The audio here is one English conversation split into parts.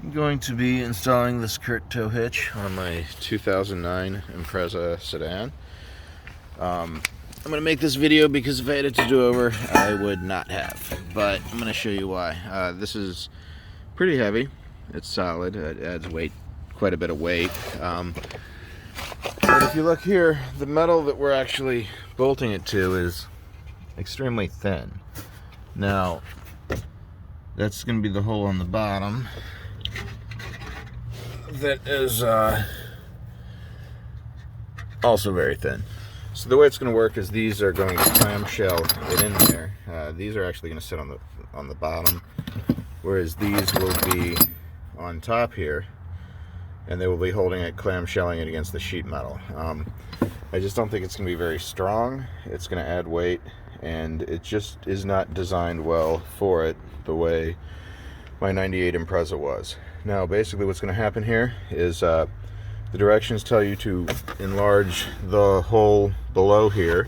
I'm going to be installing this Curt tow hitch on my 2009 Impreza sedan. I'm going to make this video because if I had it to do over, I would not have. But I'm going to show you why. This is pretty heavy. It's solid. It adds weight, quite a bit of weight. But if you look here, the metal that we're actually bolting it to is extremely thin. Now, that's going to be the hole on the bottom. That is also very thin. So the way it's going to work is these are going to clamshell it in there. These are actually going to sit on the bottom, whereas these will be on top here, and they will be holding it, clamshelling it against the sheet metal. I just don't think it's going to be very strong. It's going to add weight, and it just is not designed well for it the way my 98 Impreza was. Now basically what's going to happen here is the directions tell you to enlarge the hole below here,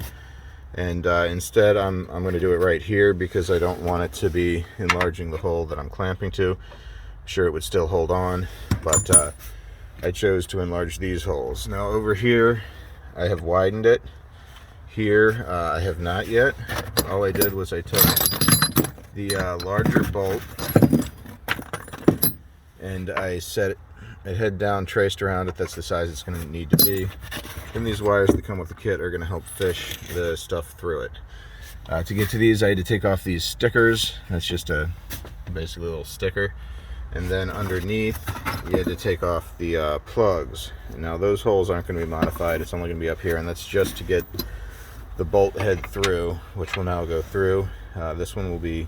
and instead I'm going to do it right here because I don't want it to be enlarging the hole that I'm clamping to. I'm sure it would still hold on, but I chose to enlarge these holes. Now over here I have widened it. Here I have not yet. All I did was I took the larger bolt and I set it head down, traced around it. That's the size it's going to need to be. And these wires that come with the kit are going to help fish the stuff through it. To get to these, I had to take off these stickers. That's just basically a little sticker. And then underneath, you had to take off the plugs. Now those holes aren't going to be modified. It's only going to be up here, and that's just to get the bolt head through, which will now go through. This one will be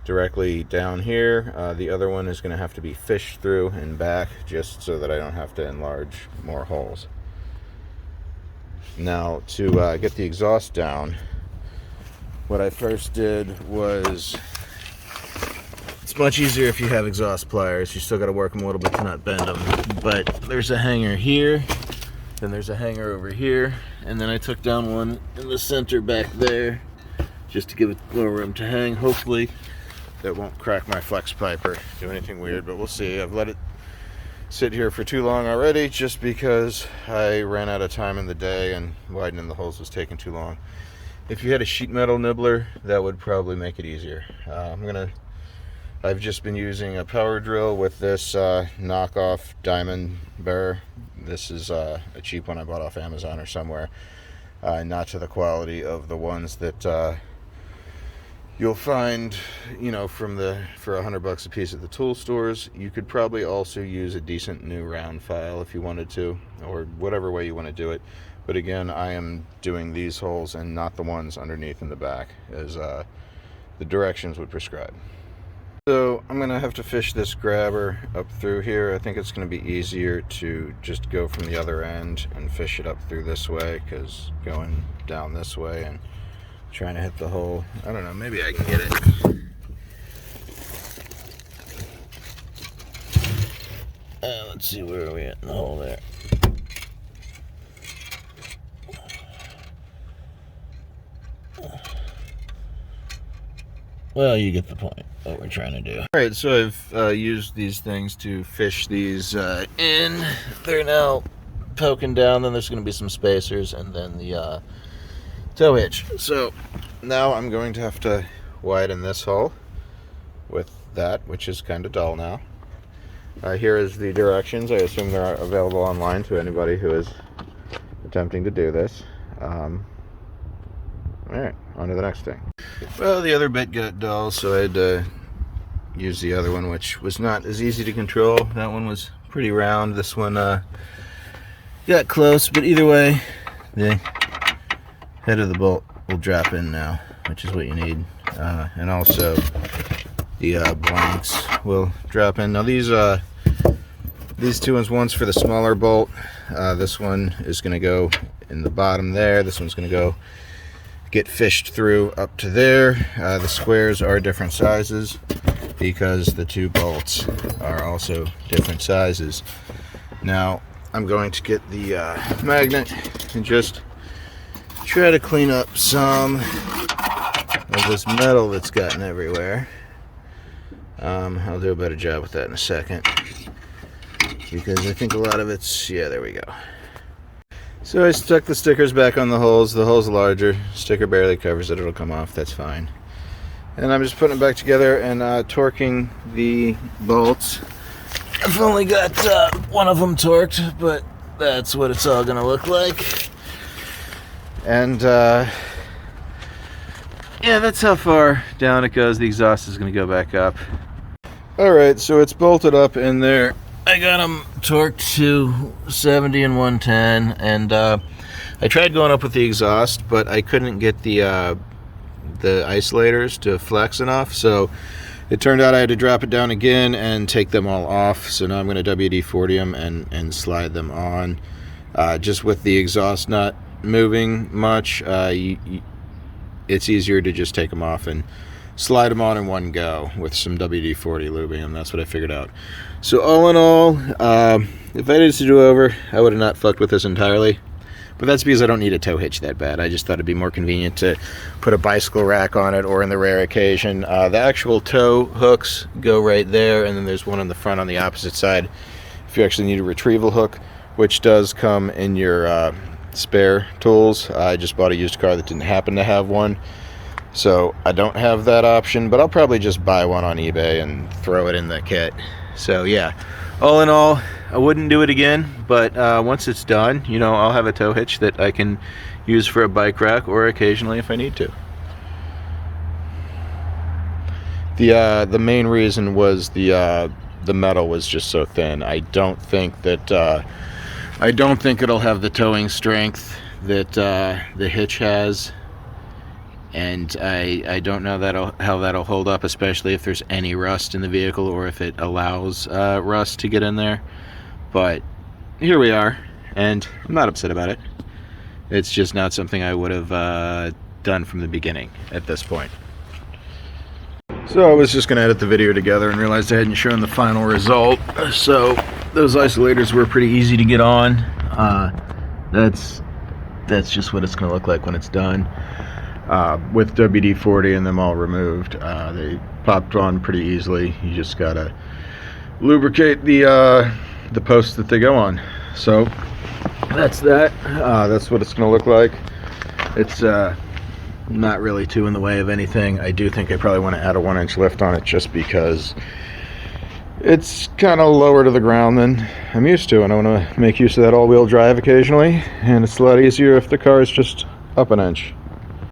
directly down here. The other one is going to have to be fished through and back, just so that I don't have to enlarge more holes. Now to get the exhaust down, what I first did was, it's much easier if you have exhaust pliers. You still got to work them a little bit to not bend them, but there's a hanger here, then there's a hanger over here, and then I took down one in the center back there just to give it more room to hang. Hopefully that won't crack my flex pipe or do anything weird, but we'll see. I've let it sit here for too long already just because I ran out of time in the day and widening the holes was taking too long. If you had a sheet metal nibbler, that would probably make it easier. I've just been using a power drill with this knockoff diamond burr. This is a cheap one I bought off Amazon or somewhere. Not to the quality of the ones that you'll find, you know, for $100 a piece at the tool stores. You could probably also use a decent new round file if you wanted to, or whatever way you want to do it. But again, I am doing these holes and not the ones underneath in the back, as the directions would prescribe. So I'm gonna have to fish this grabber up through here. I think it's gonna be easier to just go from the other end and fish it up through this way, because going down this way and trying to hit the hole, I don't know, maybe I can get it. Let's see, where are we at in the hole there? Well, you get the point, what we're trying to do. Alright, so I've used these things to fish these in. They're now poking down, then there's going to be some spacers, and then the tow hitch. So now I'm going to have to widen this hole with that, which is kind of dull now. Here is the directions. I assume they're available online to anybody who is attempting to do this. Alright, on to the next thing. Well, the other bit got dull, so I had to use the other one, which was not as easy to control. That one was pretty round. This one got close, but either way, the head of the bolt will drop in now, which is what you need. And also the blanks will drop in. Now these two one's for the smaller bolt. This one is going to go in the bottom there. This one's going to go get fished through up to there. The squares are different sizes because the two bolts are also different sizes. Now I'm going to get the magnet and just try to clean up some of this metal that's gotten everywhere. I'll do a better job with that in a second, because I think a lot of it's, yeah, there we go. So I stuck the stickers back on the holes. The hole's larger. Sticker barely covers it. It'll come off. That's fine. And I'm just putting it back together and torquing the bolts. I've only got one of them torqued, but that's what it's all going to look like. And yeah, that's how far down it goes. The exhaust is going to go back up. Alright, so it's bolted up in there. I got them torqued to 70 and 110, and I tried going up with the exhaust, but I couldn't get the isolators to flex enough, so it turned out I had to drop it down again and take them all off. So now I'm going to WD-40 them and slide them on. Just with the exhaust not moving much, it's easier to just take them off and slide them on in one go with some WD-40 lubing, and that's what I figured out. So all in all, if I did to do over, I would have not fucked with this entirely. But that's because I don't need a tow hitch that bad. I just thought it'd be more convenient to put a bicycle rack on it, or in the rare occasion, the actual tow hooks go right there, and then there's one on the front on the opposite side if you actually need a retrieval hook, which does come in your spare tools. I just bought a used car that didn't happen to have one, so I don't have that option, but I'll probably just buy one on eBay and throw it in the kit. So yeah, all in all, I wouldn't do it again, but once it's done, you know, I'll have a tow hitch that I can use for a bike rack, or occasionally if I need to. The main reason was the metal was just so thin. I don't think it'll have the towing strength that the hitch has, and I don't know how that'll hold up, especially if there's any rust in the vehicle, or if it allows rust to get in there. But here we are, and I'm not upset about it. It's just not something I would have done from the beginning at this point. So I was just going to edit the video together and realized I hadn't shown the final result. So those isolators were pretty easy to get on. That's just what it's going to look like when it's done. With WD-40 and them all removed, they popped on pretty easily. You just gotta lubricate the posts that they go on. So that's that. That's what it's gonna look like. It's not really too in the way of anything. I do think I probably want to add a 1-inch lift on it, just because it's kind of lower to the ground than I'm used to, and I want to make use of that all-wheel drive occasionally, and it's a lot easier if the car is just up an inch.